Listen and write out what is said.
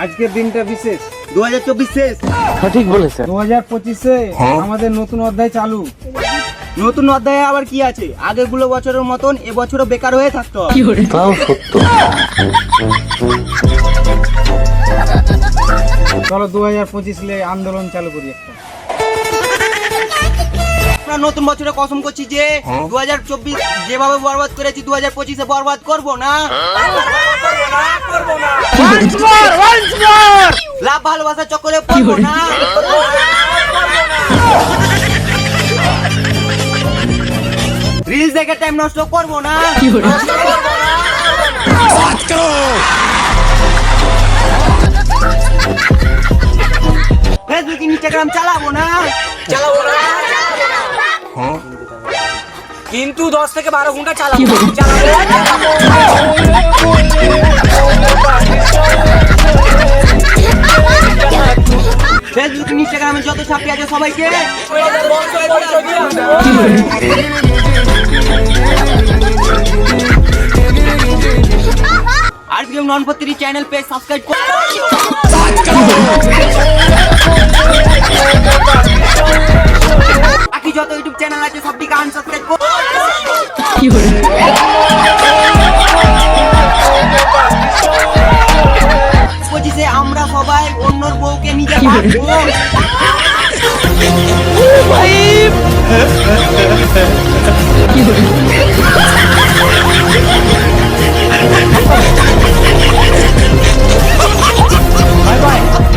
আজকের দিনটা বিশেষ। 2024 শেষ, সঠিক বলেছেন। 2025-এ আমাদের নতুন অধ্যায় চালু। নতুন অধ্যায়ে আবার কি আছে? আগেরগুলো বছরের মতন এবছরও বেকার হয়ে থাকতে হবে। তাও সত্য। চলো 2025 আন্দোলন চালু করি একটা। আমরা নতুন বছরে কসম করছি যে 2024 যেভাবে বরবাদ করেছি 2025-এ বরবাদ করব না। লাভ ভালোবাসার চক্করে পড়বো না। রিলস দেখে টাইম নষ্ট করবো না। ফেসবুক ইনস্টাগ্রাম চালাবো না। কিন্তু 10 থেকে 12 ঘন্টা চালাবো। ফেসবুক ইনস্টাগ্রামে যত সাপি আছে সবাইকে আরপিএম ননপত্রি চ্যানেল পেজ সাবস্ক্রাইব করুন। বাকি যত ইউটিউব চ্যানেল আছে সবটিকে আনসাবস্ক্রাইব করুন। পঁচিশে আমরা সবাই অন্যর বউকে নিজে ভাববো।